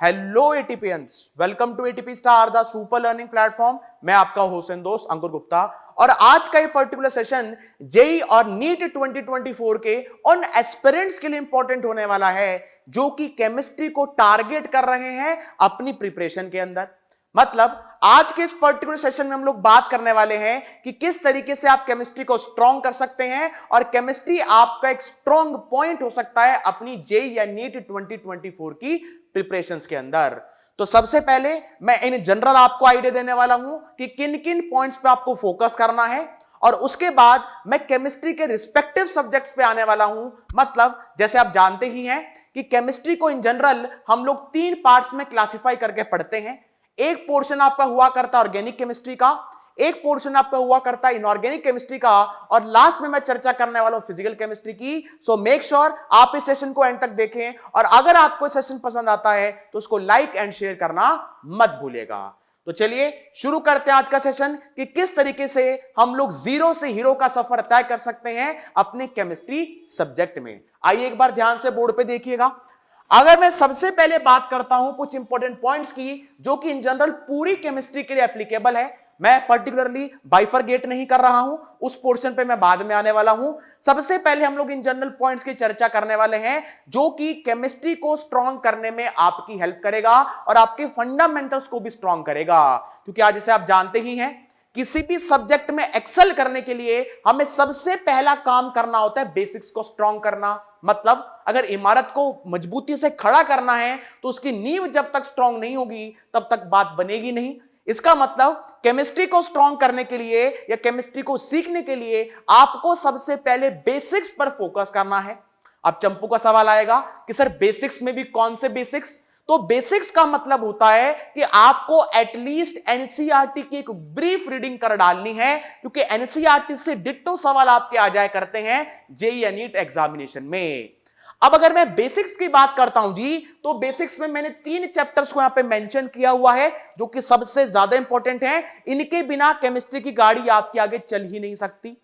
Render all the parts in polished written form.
Hello ATPians, welcome to ATP star the super learning platform. मैं आपका host and दोस्त अंकुर गुप्ता और आज का ये पर्टिकुलर सेशन जेई और नीट 2024 के उन एस्पिरेंट्स के लिए इंपॉर्टेंट होने वाला है जो कि केमिस्ट्री को टारगेट कर रहे हैं अपनी प्रिपरेशन के अंदर। मतलब आज के इस पर्टिकुलर सेशन में हम लोग बात करने वाले हैं कि किस तरीके से आप केमिस्ट्री को स्ट्रॉन्ग कर सकते हैं और केमिस्ट्री आपका एक स्ट्रॉन्ग पॉइंट हो सकता है अपनी जेई या नीट 2024 की प्रिपरेशंस के अंदर। तो सबसे पहले मैं इन जनरल आपको आइडिया देने वाला हूं कि किन किन पॉइंट्स पे आपको फोकस करना है और उसके बाद मैं केमिस्ट्री के रिस्पेक्टिव सब्जेक्ट्स पे आने वाला हूं। मतलब जैसे आप जानते ही हैं कि केमिस्ट्री को इन जनरल हम लोग 3 पार्ट्स में क्लासिफाई करके पढ़ते हैं। एक पोर्शन आपका हुआ करता है ऑर्गेनिक केमिस्ट्री का, एक पोर्शन आपका हुआ करता है इनऑर्गेनिक केमिस्ट्री का और लास्ट में मैं चर्चा करने वाला हूं फिजिकल केमिस्ट्री की। सो मेक श्योर आप इस सेशन को एंड तक देखें और अगर आपको सेशन पसंद आता है तो उसको लाइक एंड शेयर करना मत भूलिएगा। तो चलिए शुरू करते हैं आज का सेशन कि किस तरीके से हम लोग जीरो से हीरो का सफर तय कर सकते हैं अपने केमिस्ट्री सब्जेक्ट में। आइए एक बार ध्यान से बोर्ड पे देखिएगा। अगर मैं सबसे पहले बात करता हूं कुछ इंपॉर्टेंट पॉइंट्स की जो कि इन जनरल पूरी केमिस्ट्री के लिए एप्लीकेबल है, मैं पर्टिकुलरली बाइफरगेट नहीं कर रहा हूं, उस पोर्शन पे मैं बाद में आने वाला हूं। सबसे पहले हम लोग इन जनरल पॉइंट्स की चर्चा करने वाले हैं जो कि केमिस्ट्री को स्ट्रॉन्ग करने में आपकी हेल्प करेगा और आपके फंडामेंटल्स को भी स्ट्रॉन्ग करेगा। क्योंकि आज जैसे आप जानते ही हैं किसी भी सब्जेक्ट में एक्सेल करने के लिए हमें सबसे पहला काम करना होता है बेसिक्स को स्ट्रॉन्ग करना। मतलब अगर इमारत को मजबूती से खड़ा करना है तो उसकी नींव जब तक स्ट्रॉन्ग नहीं होगी तब तक बात बनेगी नहीं। इसका मतलब केमिस्ट्री को स्ट्रॉन्ग करने के लिए या केमिस्ट्री को सीखने के लिए आपको सबसे पहले बेसिक्स पर फोकस करना है। अब चंपू का सवाल आएगा कि सर बेसिक्स में भी कौन से बेसिक्स? तो बेसिक्स का मतलब होता है कि आपको एटलीस्ट एनसीईआरटी की एक ब्रीफ रीडिंग कर डालनी है क्योंकि एनसीईआरटी से डिट्टो सवाल आपके आ जाया करते हैं जेईई या नीट एग्जामिनेशन में। अब अगर मैं बेसिक्स की बात करता हूं जी तो बेसिक्स में मैंने 3 चैप्टर्स को यहां पे मेंशन किया हुआ है जो कि सबसे ज्यादा इंपॉर्टेंट है। इनके बिना केमिस्ट्री की गाड़ी आपके आगे चल ही नहीं सकती।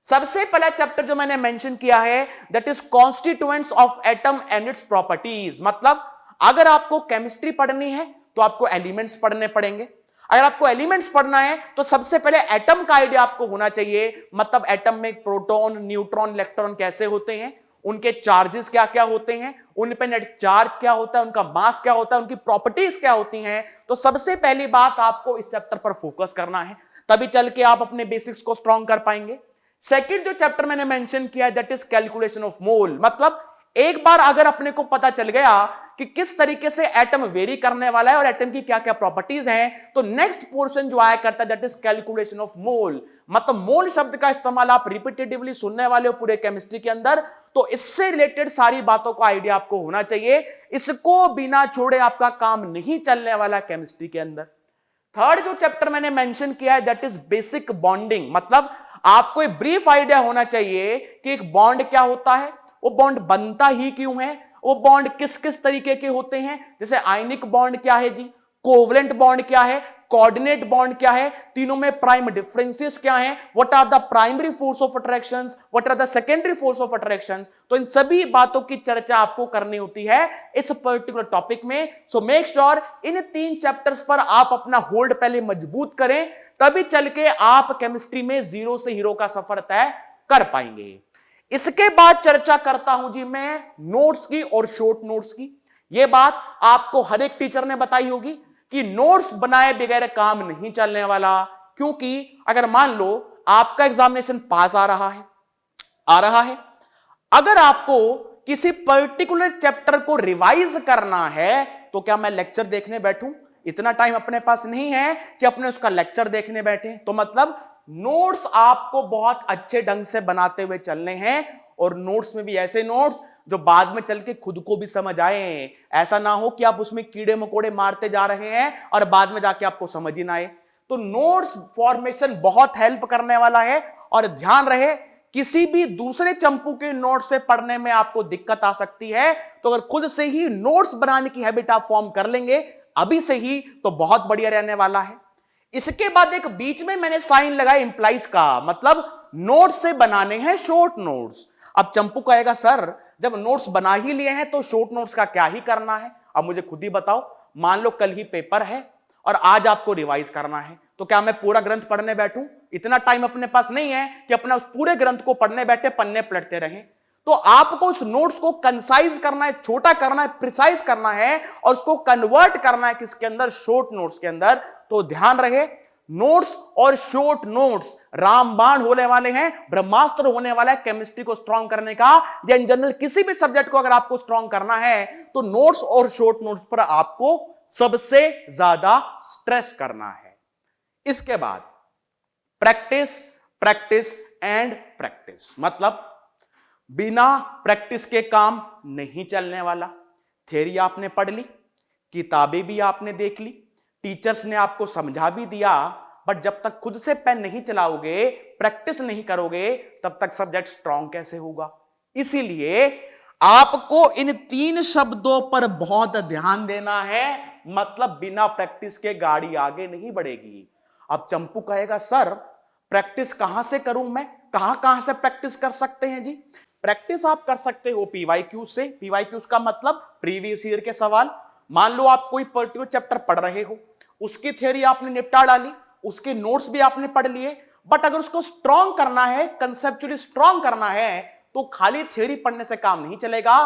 सबसे पहला चैप्टर जो मैंने मेंशन किया है that is constituents of atom and its properties. मतलब अगर आपको केमिस्ट्री पढ़नी है तो आपको एलिमेंट्स पढ़ने पड़ेंगे। अगर आपको एलिमेंट्स पढ़ना है तो सबसे पहले एटम का आइडिया आपको होना चाहिए। मतलब एटम में प्रोटॉन, न्यूट्रॉन, इलेक्ट्रॉन कैसे होते हैं, उनके चार्जेस क्या क्या होते हैं, उन पे नेट चार्ज क्या होता है, उनका मास क्या होता है, उनकी प्रॉपर्टीज क्या होती हैं। तो सबसे पहली बात आपको इस चैप्टर पर फोकस करना है, तभी चल के आप अपने बेसिक्स को स्ट्रॉन्ग कर पाएंगे। सेकंड जो चैप्टर मैंने मेंशन किया that is calculation of mole. मतलब एक बार अगर अपने को पता चल गया कि किस तरीके से एटम वेरी करने वाला है और एटम की क्या क्या प्रॉपर्टीज हैं तो नेक्स्ट पोर्शन जो आया करता है that is calculation of mole. मतलब मोल शब्द का इस्तेमाल आप रिपीटेटिवली सुनने वाले हो पूरे केमिस्ट्री के अंदर, तो इससे रिलेटेड सारी बातों का आइडिया आपको होना चाहिए। इसको बिना छोड़े आपका काम नहीं चलने वाला केमिस्ट्री के अंदर। थर्ड जो चैप्टर मैंने मेंशन किया है दैट इज बेसिक बॉन्डिंग। मतलब आपको एक ब्रीफ आइडिया होना चाहिए कि एक बॉन्ड क्या होता है, वो बॉन्ड बनता ही क्यों है, वो बॉन्ड किस किस तरीके के होते हैं। जैसे आयनिक बॉन्ड क्या है जी, कोवलेंट बॉन्ड क्या है, कोऑर्डिनेट बॉन्ड क्या है, तीनों में प्राइम डिफरेंसेस क्या हैं, what are the primary force of attractions, what are the secondary force of attractions. तो इन सभी बातों की चर्चा आपको करनी होती है इस पर्टिकुलर टॉपिक में। सो मेक श्योर इन 3 चैप्टर्स पर आप अपना होल्ड पहले मजबूत करें, तभी चल के आप केमिस्ट्री में जीरो से हीरो का सफर तय कर पाएंगे। इसके बाद चर्चा करता हूं जी मैं नोट्स की और शॉर्ट नोट्स की। यह बात आपको हर एक टीचर ने बताई होगी कि नोट्स बनाए बगैर काम नहीं चलने वाला। क्योंकि अगर मान लो आपका एग्जामिनेशन पास आ रहा है, अगर आपको किसी पर्टिकुलर चैप्टर को रिवाइज करना है तो क्या मैं लेक्चर देखने बैठूं? इतना टाइम अपने पास नहीं है कि अपने उसका लेक्चर देखने बैठे। तो मतलब नोट्स आपको बहुत अच्छे ढंग से बनाते हुए चलने हैं और नोट्स में भी ऐसे नोट्स जो बाद में चल के खुद को भी समझ आए। ऐसा ना हो कि आप उसमें कीड़े मकोड़े मारते जा रहे हैं और बाद में जाके आपको समझ ही ना आए। तो नोट्स फॉर्मेशन बहुत हेल्प करने वाला है। और ध्यान रहे किसी भी दूसरे चंपू के नोट्स से पढ़ने में आपको दिक्कत आ सकती है, तो अगर खुद से ही नोट्स बनाने की हैबिट आप फॉर्म कर लेंगे अभी से ही तो बहुत बढ़िया रहने वाला है। इसके बाद एक बीच में मैंने साइन लगाया इंप्लाइज का, मतलब नोट्स से बनाने हैं शॉर्ट नोट्स। अब चंपू कहेगा सर जब नोट्स बना ही लिए हैं तो शॉर्ट नोट्स का क्या ही करना है। अब मुझे खुद ही बताओ, मान लो कल ही पेपर है और आज आपको रिवाइज करना है, तो क्या मैं पूरा ग्रंथ पढ़ने बैठूं? इतना टाइम अपने पास नहीं है कि अपना उस पूरे ग्रंथ को पढ़ने बैठे, पन्ने पलटते रहें। तो आपको उस नोट्स को कंसाइज करना है, छोटा करना है, प्रिसाइज करना है और उसको कन्वर्ट करना है किसके अंदर? शॉर्ट नोट्स के अंदर। तो ध्यान रहे, नोट्स और शॉर्ट नोट्स रामबाण होने वाले हैं, ब्रह्मास्त्र होने वाला है केमिस्ट्री को स्ट्रांग करने का, या इन जनरल किसी भी सब्जेक्ट को अगर आपको स्ट्रांग करना है तो नोट्स और शॉर्ट नोट्स पर आपको सबसे ज्यादा स्ट्रेस करना है। इसके बाद प्रैक्टिस, प्रैक्टिस एंड प्रैक्टिस, मतलब बिना प्रैक्टिस के काम नहीं चलने वाला। थ्योरी आपने पढ़ ली, किताबें भी आपने देख ली, टीचर्स ने आपको समझा भी दिया, बट जब तक खुद से पेन नहीं चलाओगे, प्रैक्टिस नहीं करोगे, तब तक सब्जेक्ट स्ट्रांग कैसे होगा? इसीलिए आपको इन 3 शब्दों पर बहुत ध्यान देना है, मतलब बिना प्रैक्टिस के गाड़ी आगे नहीं बढ़ेगी। अब चंपू कहेगा सर प्रैक्टिस कहां से करूं मैं, कहां से प्रैक्टिस कर सकते हैं जी? प्रैक्टिस आप कर सकते हो पीवाईक्यू से। पीवाईक्यूज का मतलब प्रीवियस ईयर के सवाल। मान लो आप कोई पर्टिकुलर चैप्टर पढ़ रहे हो, उसकी थ्योरी आपने निपटा डाली, उसके नोट्स भी आपने पढ़ लिए, बट अगर उसको स्ट्रांग करना है, कंसेप्चुअली स्ट्रांग करना है, तो खाली थ्योरी पढ़ने से काम नहीं चलेगा।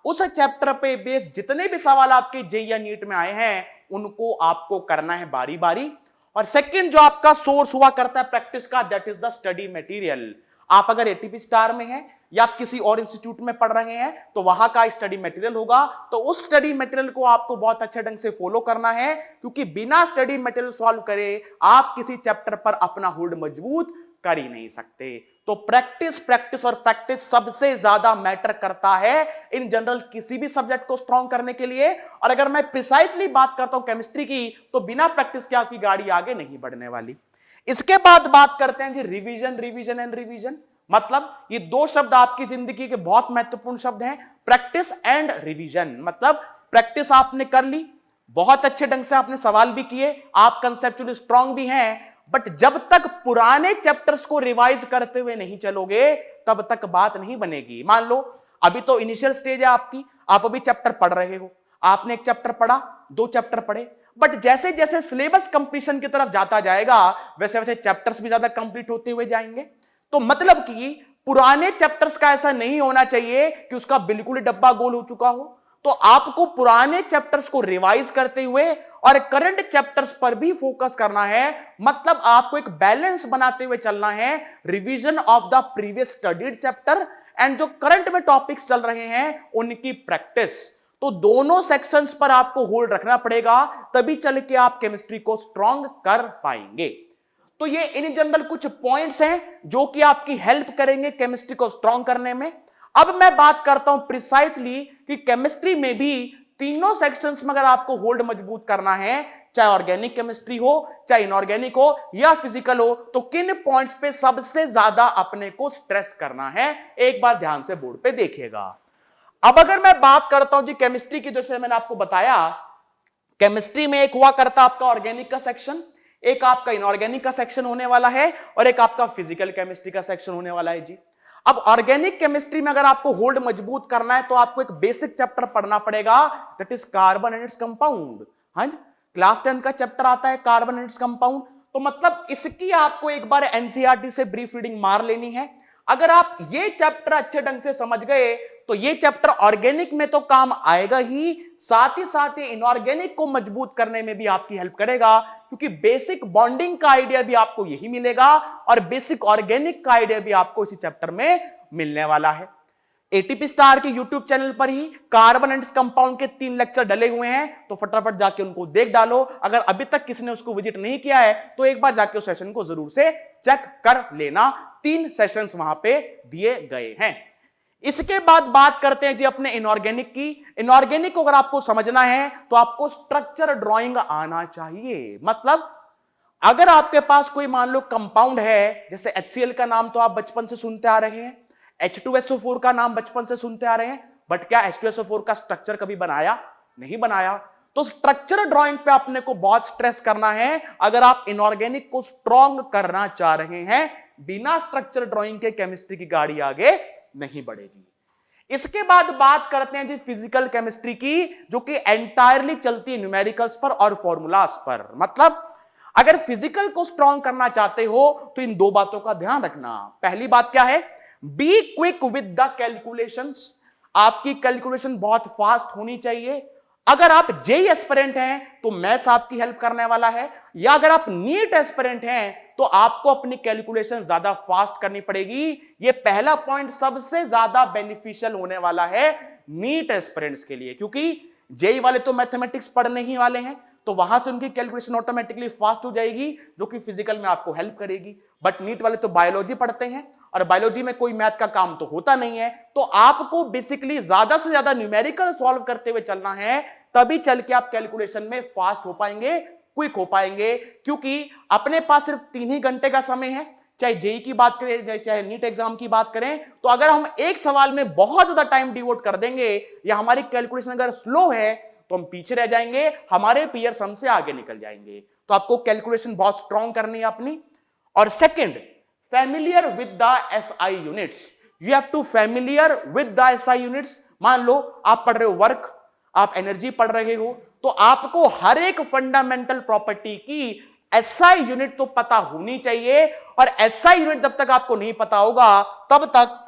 उस चैप्टर पे बेस जितने भी सवाल आपके जेईई या नीट में आए हैं, उनको आपको करना है बारी बारी। और सेकंड जो आपका सोर्स हुआ करता है प्रैक्टिस का, that is the study material. आप अगर एटीपी स्टार में हैं या आप किसी और इंस्टीट्यूट में पढ़ रहे हैं, तो वहां का स्टडी मटेरियल होगा, तो उस स्टडी मटेरियल को आपको बहुत अच्छे ढंग से फॉलो करना है, क्योंकि बिना स्टडी मटेरियल सॉल्व करे आप किसी चैप्टर पर अपना होल्ड मजबूत कर ही नहीं सकते। तो प्रैक्टिस, प्रैक्टिस और प्रैक्टिस सबसे ज्यादा मैटर करता है इन जनरल किसी भी सब्जेक्ट को स्ट्रांग करने के लिए। और अगर मैं प्रिसाइसली बात करता हूं केमिस्ट्री की, तो बिना प्रैक्टिस के आपकी गाड़ी आगे नहीं बढ़ने वाली। इसके बाद बात करते हैं जी रिवीजन, रिवीजन एंड रिवीजन। मतलब ये 2 शब्द आपकी जिंदगी के बहुत महत्वपूर्ण शब्द हैं, प्रैक्टिस एंड रिवीजन। मतलब प्रैक्टिस आपने कर ली, बहुत अच्छे ढंग से आपने सवाल भी किए, आप कंसेप्चुअली स्ट्रांग भी हैं, बट जब तक पुराने चैप्टर्स को रिवाइज करते हुए नहीं चलोगे, तब तक बात नहीं बनेगी। मान लो अभी तो इनिशियल स्टेज है आपकी, आप अभी चैप्टर पढ़ रहे हो, आपने एक चैप्टर पढ़ा, 2 चैप्टर पढ़े, बट जैसे जैसे सिलेबस कंप्लीशन की तरफ जाता जाएगा, वैसे वैसे चैप्टर्स भी ज्यादा कंप्लीट होते हुए जाएंगे। तो मतलब कि पुराने चैप्टर्स का ऐसा नहीं होना चाहिए कि उसका बिल्कुल डब्बा गोल हो चुका हो। तो आपको पुराने चैप्टर्स को रिवाइज करते हुए और करंट चैप्टर्स पर भी फोकस करना है। मतलब आपको एक बैलेंस बनाते हुए चलना है, revision of the previous studied chapter and जो करंट में टॉपिक्स चल रहे हैं उनकी प्रैक्टिस। तो दोनों सेक्शंस पर आपको होल्ड रखना पड़ेगा, तभी चल के आप केमिस्ट्री को स्ट्रांग कर पाएंगे। तो ये इन जनरल कुछ पॉइंट्स हैं जो कि आपकी हेल्प करेंगे केमिस्ट्री को स्ट्रांग करने में। अब मैं बात करता हूं प्रिसाइसली कि केमिस्ट्री में भी तीनों सेक्शंस में अगर आपको होल्ड मजबूत करना है, चाहे ऑर्गेनिक केमिस्ट्री हो, चाहे इनऑर्गेनिक हो या फिजिकल हो, तो किन पॉइंट्स पे सबसे ज्यादा अपने को स्ट्रेस करना है, एक बार ध्यान से बोर्ड पे देखिएगा। अब अगर मैं बात करता हूं जी केमिस्ट्री की, जैसे मैंने आपको बताया केमिस्ट्री में एक हुआ करता आपका ऑर्गेनिक का सेक्शन, एक आपका इनऑर्गेनिक का सेक्शन होने वाला है और एक आपका फिजिकल केमिस्ट्री का सेक्शन होने वाला है जी। अब ऑर्गेनिक केमिस्ट्री में अगर आपको होल्ड मजबूत करना है तो आपको एक बेसिक चैप्टर पढ़ना पड़ेगा, that is carbon and its compound. हाँ जी, क्लास 10 का चैप्टर आता है कार्बन एंड इट्स कंपाउंड। तो मतलब इसकी आपको एक बार एनसीईआरटी से ब्रीफ रीडिंग मार लेनी है। अगर आप ये चैप्टर अच्छे ढंग से समझ गए तो ये चैप्टर ऑर्गेनिक में तो काम आएगा ही, साथ ही इनऑर्गेनिक को मजबूत करने में भी आपकी हेल्प करेगा, क्योंकि बेसिक बॉन्डिंग का आइडिया भी आपको यही मिलेगा और बेसिक ऑर्गेनिक का आइडिया भी आपको इसी चैप्टर में मिलने वाला है। एटीपी स्टार के यूट्यूब चैनल पर ही कार्बन एंड कंपाउंड के 3 लेक्चर डले हुए हैं, तो फटाफट जाके उनको देख डालो। अगर अभी तक किसी ने उसको विजिट नहीं किया है तो एक बार जाके उस सेशन को जरूर से चेक कर लेना, 3 सेशंस वहां पे दिए गए हैं। इसके बाद बात करते हैं जी अपने इनऑर्गेनिक की। इनऑर्गेनिक को अगर आपको समझना है तो आपको स्ट्रक्चर ड्राइंग आना चाहिए। मतलब अगर आपके पास कोई मान लो कंपाउंड है, जैसे HCl का नाम तो आप बचपन से सुनते आ रहे हैं, H2SO4 का नाम बचपन से सुनते आ रहे हैं, बट क्या H2SO4 का स्ट्रक्चर कभी बनाया? नहीं बनाया। तो स्ट्रक्चर ड्राइंग पे आपने को बहुत स्ट्रेस करना है अगर आप इनऑर्गेनिक को स्ट्रॉन्ग करना चाह रहे हैं। बिना स्ट्रक्चर ड्राइंग के केमिस्ट्री की गाड़ी आगे नहीं बढ़ेगी। इसके बाद बात करते हैं जी फिजिकल केमिस्ट्री की, जो कि एंटायरली चलती है न्यूमेरिकल्स पर और फॉर्मूलाज पर। मतलब अगर फिजिकल को स्ट्रॉन्ग करना चाहते हो तो इन दो बातों का ध्यान रखना। पहली बात क्या है, be quick with the calculations. आपकी कैलकुलेशन बहुत फास्ट होनी चाहिए। अगर आप जेई एस्पिरेंट हैं तो मैथ्स आपकी हेल्प करने वाला है, या अगर आप नीट एस्पिरेंट हैं तो आपको अपनी कैलकुलेशन ज्यादा फास्ट करनी पड़ेगी। ये पहला पॉइंट सबसे ज्यादा बेनिफिशियल होने वाला है नीट एस्पिरेंट्स के लिए, क्योंकि जेई वाले तो मैथमेटिक्स पढ़ने ही वाले हैं, तो वहां से उनकी कैलकुलेशन ऑटोमेटिकली फास्ट हो जाएगी, जो कि फिजिकल में आपको हेल्प करेगी। बट नीट वाले तो बायोलॉजी पढ़ते हैं और बायोलॉजी में कोई मैथ का काम तो होता नहीं है, तो आपको बेसिकली ज्यादा से ज्यादा न्यूमेरिकल सॉल्व करते हुए चलना है, तभी चल के आप कैलकुलेशन में फास्ट हो पाएंगे, क्विक हो पाएंगे। क्योंकि अपने पास सिर्फ 3 ही घंटे का समय है, चाहे जेई की बात करें चाहे नीट एग्जाम की बात करें, तो अगर हम एक सवाल में बहुत ज्यादा टाइम डिवोट कर देंगे या हमारी कैलकुलेशन अगर स्लो है तो हम पीछे रह जाएंगे, हमारे पीयर्स हमसे आगे निकल जाएंगे। तो आपको कैलकुलेशन बहुत स्ट्रांग करनी है अपनी। और second, familiar with the SI units. You have to familiar with the SI units. मान लो आप पढ़ रहे हो वर्क, आप एनर्जी पढ़ रहे हो, तो आपको हर एक फंडामेंटल प्रॉपर्टी की SI यूनिट तो पता होनी चाहिए। और SI यूनिट जब तक आपको नहीं पता होगा तब तक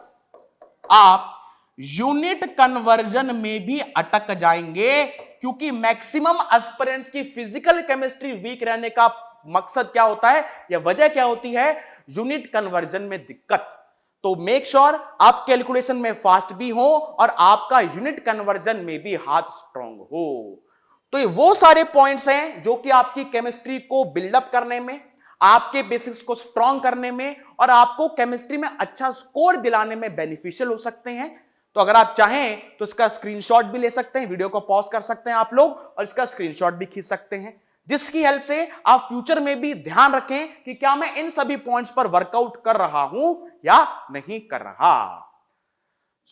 आप यूनिट कन्वर्जन में भी अटक जाएंगे, क्योंकि मैक्सिमम एस्पिरेंट्स की फिजिकल केमिस्ट्री वीक रहने का मकसद क्या होता है या वजह क्या होती है, यूनिट कन्वर्जन में दिक्कत। तो मेक श्योर आप कैलकुलेशन में फास्ट भी हो और आपका यूनिट कन्वर्जन में भी हाथ स्ट्रांग हो। तो ये वो सारे पॉइंट्स हैं जो कि आपकी केमिस्ट्री को बिल्डअप करने में, आपके बेसिक्स को स्ट्रांग करने में और आपको केमिस्ट्री में अच्छा स्कोर दिलाने में बेनिफिशियल हो सकते हैं। तो अगर आप चाहें तो इसका स्क्रीनशॉट भी ले सकते हैं, वीडियो को पॉज कर सकते हैं आप लोग और इसका स्क्रीनशॉट भी खींच सकते हैं, जिसकी हेल्प से आप फ्यूचर में भी ध्यान रखें कि क्या मैं इन सभी पॉइंट्स पर वर्कआउट कर रहा हूं या नहीं कर रहा।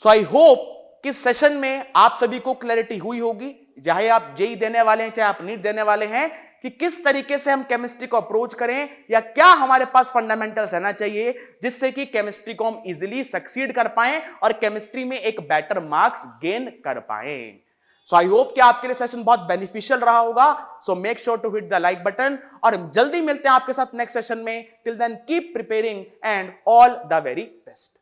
सो आई होप कि सेशन में आप सभी को क्लैरिटी हुई होगी, चाहे आप जेई देने वाले हैं चाहे आप नीट देने वाले हैं, कि किस तरीके से हम केमिस्ट्री को अप्रोच करें या क्या हमारे पास फंडामेंटल्स रहना चाहिए जिससे कि केमिस्ट्री को हम इजीली सक्सीड कर पाएं और केमिस्ट्री में एक बेटर मार्क्स गेन कर पाएं। सो आई होप कि आपके लिए सेशन बहुत बेनिफिशियल रहा होगा। So make sure to hit the like button और जल्दी मिलते हैं आपके साथ नेक्स्ट सेशन में। Till then keep preparing and all the very best.